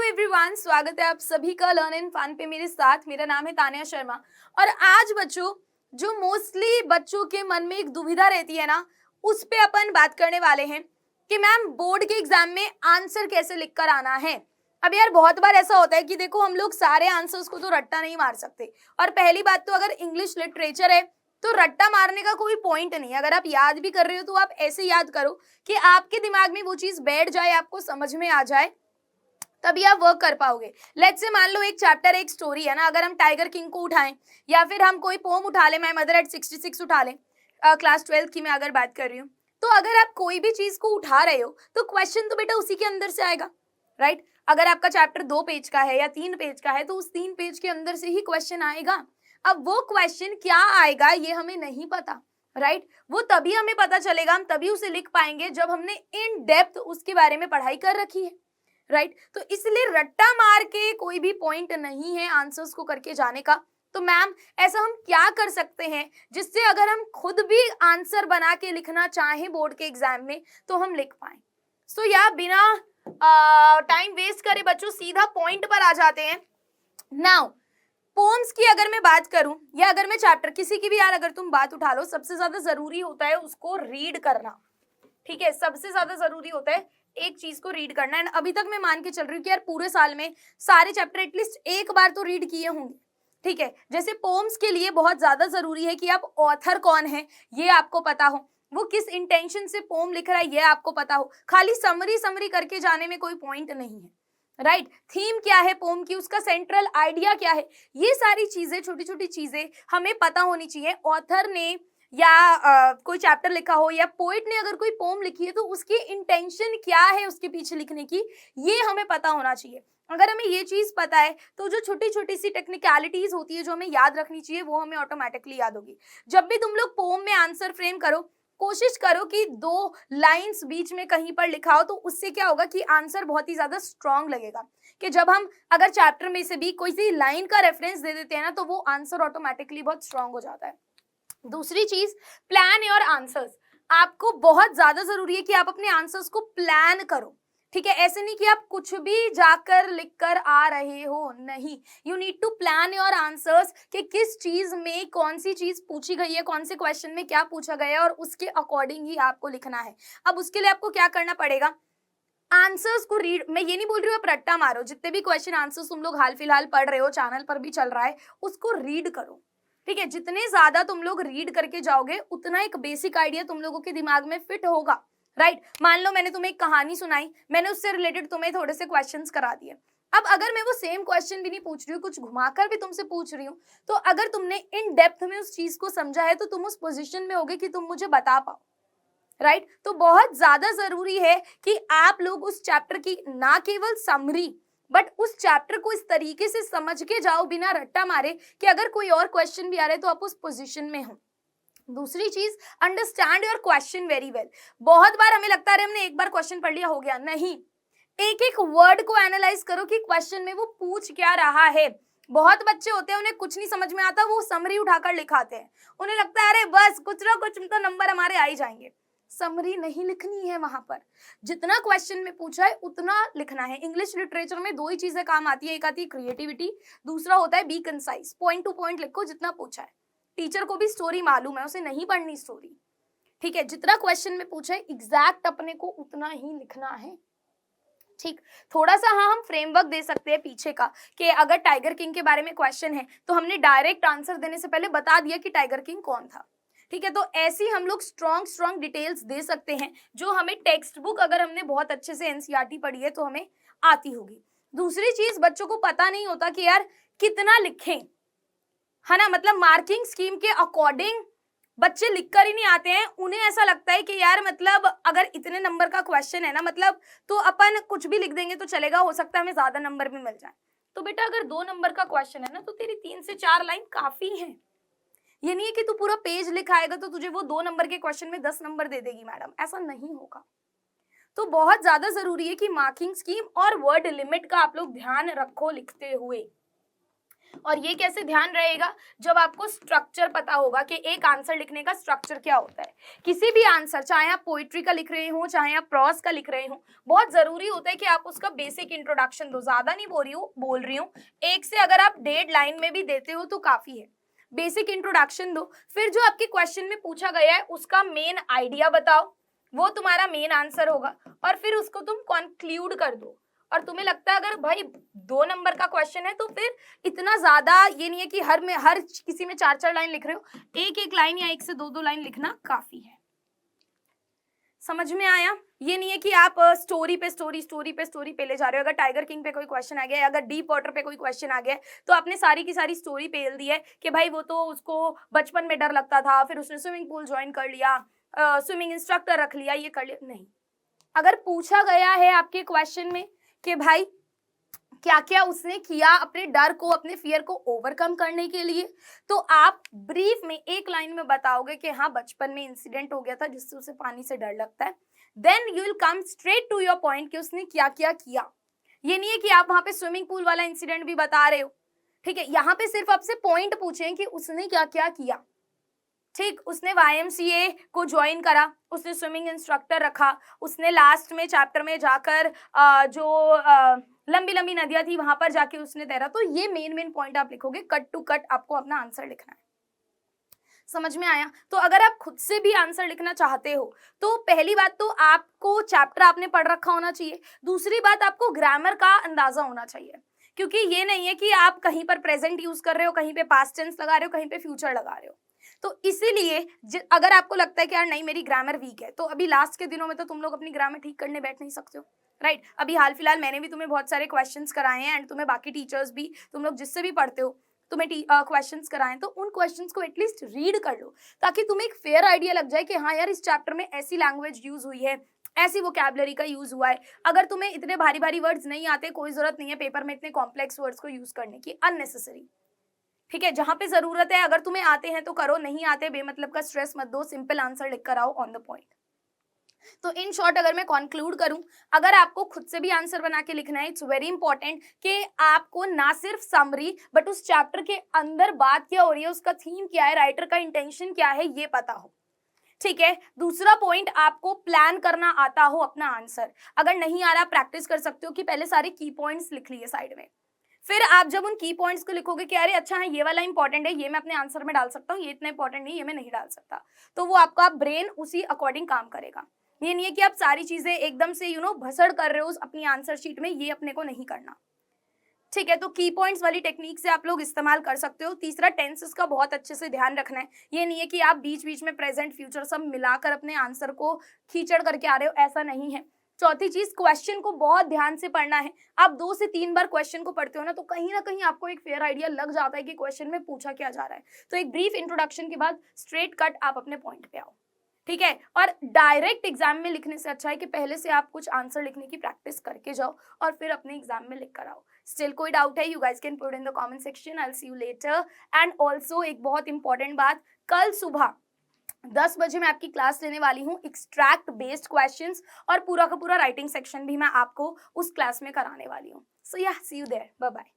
Everyone, स्वागत है आप सभी का लर्न एंड फन पे मेरे साथ। मेरा नाम है तानिया शर्मा और आज बच्चों जो मोस्टली बच्चों के मन में एक दुविधा रहती है ना, उस पे अपन बात करने वाले हैं कि मैम बोर्ड के एग्जाम में आंसर कैसे लिख कर आना है। अब यार बहुत बार ऐसा होता है कि देखो हम लोग सारे आंसर्स को तो रट्टा नहीं मार सकते, और पहली बात तो अगर इंग्लिश लिटरेचर है तो रट्टा मारने का कोई पॉइंट नहीं है। अगर आप याद भी कर रहे हो तो आप ऐसे याद करो कि आपके दिमाग में वो चीज बैठ जाए, आपको समझ में आ जाए, तभी आप वर्क कर पाओगे। लेट्स से मान लो एक चैप्टर एक स्टोरी है ना, अगर हम टाइगर किंग को उठाएं या फिर हम कोई पोम उठा लें, माय मदर एट 66 उठा लें, क्लास 12 की मैं अगर बात कर रही हूँ, तो अगर आप कोई भी चीज को उठा रहे हो तो क्वेश्चन तो बेटा उसी के अंदर से आएगा, राइट। अगर आपका चैप्टर 2 पेज का है या 3 पेज का है तो उस 3 पेज के अंदर से ही क्वेश्चन आएगा। अब वो क्वेश्चन क्या आएगा ये हमें नहीं पता, राइट। वो तभी हमें पता चलेगा, हम तभी उसे लिख पाएंगे जब हमने इन डेप्थ उसके बारे में पढ़ाई कर रखी है, राइट। तो इसलिए रट्टा मार के कोई भी पॉइंट नहीं है आंसर्स को करके जाने का। तो मैम ऐसा हम क्या कर सकते हैं जिससे अगर हम खुद भी आंसर बना के लिखना चाहें बोर्ड के एग्जाम में तो हम लिख पाए। सो या बिना टाइम वेस्ट करे बच्चों सीधा पॉइंट पर आ जाते हैं। नाउ पोम्स की अगर मैं बात करूं या अगर मैं चैप्टर किसी की भी यार अगर तुम बात उठा लो, सबसे ज्यादा जरूरी होता है उसको रीड करना, ठीक है। सबसे ज्यादा जरूरी होता है एक चीज को रीड करना। एंड अभी तक मैं मान के चल रही हूँ कि यार पूरे साल में सारे चैप्टर एटलीस्ट एक बार तो रीड किए होंगे, ठीक है। जैसे पोम्स के लिए बहुत ज्यादा जरूरी है कि आप ऑथर कौन है ये आपको पता हो, वो किस इंटेंशन से पोम लिख रहा है ये आपको पता हो। खाली समरी समरी करके जाने में कोई पॉइंट नहीं है, राइट। थीम क्या है पोम की, उसका सेंट्रल आइडिया क्या है, ये सारी चीजें छोटी छोटी चीजें हमें पता होनी चाहिए। ऑथर ने या कोई चैप्टर लिखा हो या पोइट ने अगर कोई पोम लिखी है तो उसकी इंटेंशन क्या है उसके पीछे लिखने की, ये हमें पता होना चाहिए। अगर हमें ये चीज पता है तो जो छोटी छोटी सी टेक्निकलिटीज होती है जो हमें याद रखनी चाहिए वो हमें ऑटोमेटिकली याद होगी। जब भी तुम लोग पोम में आंसर फ्रेम करो, कोशिश करो कि 2 लाइंस बीच में कहीं पर लिखा हो, तो उससे क्या होगा कि आंसर बहुत ही ज्यादा स्ट्रांग लगेगा। कि जब हम अगर चैप्टर में से भी कोई सी लाइन का रेफरेंस दे देते हैं ना तो वो आंसर ऑटोमेटिकली बहुत स्ट्रांग हो जाता है। दूसरी चीज प्लान योर आंसर्स। आपको बहुत ज्यादा जरूरी है कि आप अपने आंसर्स को प्लान करो, ठीक है। ऐसे नहीं कि आप कुछ भी जाकर लिख कर आ रहे हो, नहीं। You need to plan your answers कि किस चीज में कौन सी चीज पूछी गई है, कौन से क्वेश्चन में क्या पूछा गया है और उसके अकॉर्डिंग ही आपको लिखना है। अब उसके लिए आपको क्या करना पड़ेगा, आंसर्स को रीड, मैं ये नहीं बोल रही हूँ आप रट्टा मारो, जितने भी क्वेश्चन आंसर्स तुम लोग हाल फिलहाल पढ़ रहे हो, चैनल पर भी चल रहा है, उसको रीड करो, ठीक है। जितने ज्यादा तुम लोग रीड करके जाओगे उतना एक बेसिक आइडिया तुम लोगों के दिमाग में फिट होगा, राइट। मान लो मैंने तुम्हें एक कहानी सुनाई, मैंने उससे रिलेटेड तुम्हें थोड़े से क्वेश्चंस करा दिए। अब अगर मैं वो सेम क्वेश्चन भी नहीं पूछ रही हूँ, कुछ घुमाकर भी तुमसे पूछ रही हूँ, तो अगर तुमने इन डेप्थ में उस चीज को समझा है तो तुम उस पोजिशन में होगे कि तुम मुझे बता पाओ, राइट। तो बहुत ज्यादा जरूरी है कि आप लोग उस चैप्टर की ना केवल समरी बट उस चैप्टर को इस तरीके से समझ के जाओ बिना रट्टा मारे कि अगर कोई और क्वेश्चन भी आ रहा है तो आप उस पोजीशन में हो। दूसरी चीज, understand your question very well. बहुत बार हमें लगता है हमने एक बार क्वेश्चन पढ़ लिया हो गया, नहीं। एक एक वर्ड को एनालाइज करो कि क्वेश्चन में वो पूछ क्या रहा है। बहुत बच्चे होते हैं उन्हें कुछ नहीं समझ में आता, वो समरी उठाकर लिखाते हैं, उन्हें लगता है अरे बस कुछ ना कुछ तो नंबर हमारे आ ही जाएंगे। समरी नहीं लिखनी है, वहां पर जितना क्वेश्चन में पूछा है उतना लिखना है। इंग्लिश लिटरेचर में 2 ही चीजें काम आती है, एक आती है क्रिएटिविटी, दूसरा होता है B concise. Point two point लिखो जितना पूछा है। टीचर को भी स्टोरी मालूम है, उसे नहीं पढ़नी स्टोरी, ठीक है। जितना क्वेश्चन में पूछा है एग्जैक्ट अपने को उतना ही लिखना है, ठीक। थोड़ा सा हाँ हम फ्रेमवर्क दे सकते हैं पीछे का कि अगर टाइगर किंग के बारे में क्वेश्चन है तो हमने डायरेक्ट आंसर देने से पहले बता दिया कि टाइगर किंग कौन था, ठीक है। तो ऐसी हम लोग स्ट्रॉन्ग डिटेल्स दे सकते हैं जो हमें टेक्स्ट बुक अगर हमने बहुत अच्छे से एनसीईआरटी पढ़ी है तो हमें आती होगी। दूसरी चीज, बच्चों को पता नहीं होता कि यार कितना लिखें, है ना। मतलब मार्किंग स्कीम के अकॉर्डिंग बच्चे लिख कर ही नहीं आते हैं। उन्हें ऐसा लगता है कि यार मतलब अगर इतने नंबर का क्वेश्चन है ना, मतलब तो अपन कुछ भी लिख देंगे तो चलेगा, हो सकता है हमें ज्यादा नंबर भी मिल जाए। तो बेटा अगर 2 नंबर का क्वेश्चन है ना तो तेरी 3 से 4 लाइन काफी है। ये नहीं है कि तू पूरा पेज लिखाएगा तो तुझे वो 2 नंबर के क्वेश्चन में 10 नंबर दे देगी मैडम, ऐसा नहीं होगा। तो बहुत ज्यादा जरूरी है कि मार्किंग स्कीम और वर्ड लिमिट का आप लोग ध्यान रखो लिखते हुए। और ये कैसे ध्यान रहेगा, जब आपको स्ट्रक्चर पता होगा कि एक आंसर लिखने का स्ट्रक्चर क्या होता है। किसी भी आंसर, चाहे आप पोइट्री का लिख रहे हो, चाहे आप प्रॉस का लिख रहे हो, बहुत जरूरी होता है कि आप उसका बेसिक इंट्रोडक्शन दो। ज्यादा नहीं बोल रही हूँ, एक से अगर आप 1.5 लाइन में भी देते हो तो काफी है। बेसिक इंट्रोडक्शन दो, फिर जो आपके क्वेश्चन में पूछा गया है उसका मेन आइडिया बताओ, वो तुम्हारा मेन आंसर होगा, और फिर उसको तुम कंक्लूड कर दो। और तुम्हें लगता है अगर भाई 2 नंबर का क्वेश्चन है तो फिर इतना ज्यादा ये नहीं है कि हर किसी में 4-4 लाइन लिख रहे हो, एक एक लाइन या 1 से 2-2 लाइन लिखना काफी है। समझ में आया? ये नहीं है कि आप स्टोरी पे स्टोरी पे ले जा रहे हो। अगर टाइगर किंग पे कोई क्वेश्चन आ गया है, अगर डीप वाटर पे कोई क्वेश्चन आ गया है, तो आपने सारी की सारी स्टोरी पेल दी है कि भाई वो तो उसको बचपन में डर लगता था, फिर उसने स्विमिंग पूल ज्वाइन कर लिया, स्विमिंग इंस्ट्रक्टर रख लिया, ये कर लिया। नहीं, अगर पूछा गया है आपके क्वेश्चन में कि भाई क्या क्या उसने किया अपने डर को, अपने फियर को ओवरकम करने के लिए, तो आप ब्रीफ में 1 लाइन में बताओगे कि हाँ बचपन में इंसिडेंट हो गया था जिससे उसे पानी से डर लगता है। Then you will come straight to your point कि उसने क्या क्या किया। ये नहीं है कि आप वहां पे स्विमिंग पूल वाला इंसिडेंट भी बता रहे हो, ठीक है। यहाँ पे सिर्फ आपसे पॉइंट पूछे कि उसने क्या क्या किया। ठीक, उसने YMCA को ज्वाइन करा, उसने स्विमिंग इंस्ट्रक्टर रखा, उसने लास्ट में चैप्टर में जाकर जो लंबी लंबी नदियां थी वहां पर जाके उसने तैरा। तो ये मेन पॉइंट आप लिखोगे, कट टू कट आपको अपना आंसर लिखना है। समझ में आया? तो अगर आप खुद से भी आंसर लिखना चाहते हो तो पहली बात तो आपको चैप्टर आपने पढ़ रखा होना चाहिए। दूसरी बात, आपको ग्रामर का अंदाजा होना चाहिए, क्योंकि ये नहीं है कि आप कहीं पर प्रेजेंट यूज कर रहे हो, कहीं पे पास्ट टेंस लगा रहे हो, कहीं पे फ्यूचर लगा रहे हो। तो इसीलिए अगर आपको लगता है कि यार नहीं मेरी ग्रामर वीक है, तो अभी लास्ट के दिनों में तो तुम लोग अपनी ग्रामर ठीक करने बैठ नहीं सकते हो, राइट। अभी हाल फिलहाल मैंने भी तुम्हें बहुत सारे क्वेश्चंस कराए हैं, एंड तुम्हें बाकी टीचर्स भी, तुम लोग जिससे भी पढ़ते हो, तुम्हें क्वेश्चंस कराएं, तो उन क्वेश्चंस को एटलीस्ट रीड कर लो, ताकि तुम्हें एक फेयर आइडिया लग जाए कि हाँ यार इस चैप्टर में ऐसी लैंग्वेज यूज हुई है, ऐसी वोकैबुलरी का यूज हुआ है। अगर तुम्हें इतने भारी भारी वर्ड्स नहीं आते, कोई जरूरत नहीं है पेपर में इतने कॉम्प्लेक्स वर्ड्स को यूज करने की, अननेसेसरी, ठीक है। जहां पे जरूरत है, अगर तुम्हें आते हैं तो करो, नहीं आते बेमतलब का स्ट्रेस मत दो, सिंपल आंसर लिख कर आओ ऑन द पॉइंट। तो इन शॉर्ट अगर मैं कंक्लूड करूं, अगर आपको खुद से भी आंसर बना के लिखना है, इट्स वेरी इंपॉर्टेंट कि आपको ना सिर्फ समरी बट उस चैप्टर के अंदर बात क्या हो रही है, उसका थीम क्या है, राइटर का इंटेंशन क्या है, ये पता हो, ठीक है। दूसरा पॉइंट, आपको प्लान करना आता हो अपना आंसर। अगर नहीं आ रहा, प्रैक्टिस कर सकते हो कि पहले सारे की पॉइंट्स लिख लिए साइड में, फिर आप जब उन की पॉइंट्स को लिखोगे कि अरे अच्छा है ये वाला इंपॉर्टेंट है, ये मैं अपने आंसर में डाल सकता हूँ, ये इतना इंपॉर्टेंट नहीं, ये मैं नहीं डाल सकता, तो वो आपका ब्रेन उसी अकॉर्डिंग काम करेगा। ये नहीं है कि आप सारी चीजें एकदम से भसड़ कर रहे हो अपनी आंसर शीट में, ये अपने को नहीं करना, ठीक है। तो की पॉइंट्स वाली टेक्निक से आप लोग इस्तेमाल कर सकते हो। तीसरा, टेंसेस का बहुत अच्छे से ध्यान रखना है। ये नहीं है कि आप बीच बीच में प्रेजेंट फ्यूचर सब मिलाकर अपने आंसर को खींचड़ करके आ रहे हो, ऐसा नहीं है। चौथी चीज, क्वेश्चन को बहुत ध्यान से पढ़ना है। आप 2 से 3 बार क्वेश्चन को पढ़ते हो ना कहीं आपको एक फेयर आइडिया लग जाता है कि क्वेश्चन में पूछा क्या जा रहा है। तो एक ब्रीफ इंट्रोडक्शन के बाद स्ट्रेट कट आप अपने पॉइंट पे आओ, ठीक है। और डायरेक्ट एग्जाम में लिखने से अच्छा है कि पहले से आप कुछ आंसर लिखने की प्रैक्टिस करके जाओ और फिर अपने एग्जाम में लिख कर आओ। स्टिल कोई डाउट है, you guys can put in the comment section, I will see you later. And also एक बहुत इंपॉर्टेंट बात, कल सुबह 10 बजे मैं आपकी क्लास लेने वाली हूँ एक्सट्रैक्ट बेस्ड क्वेश्चंस, और पूरा का पूरा राइटिंग सेक्शन भी मैं आपको उस क्लास में कराने वाली हूँ। सो या, सी यू देयर, बाय बाय।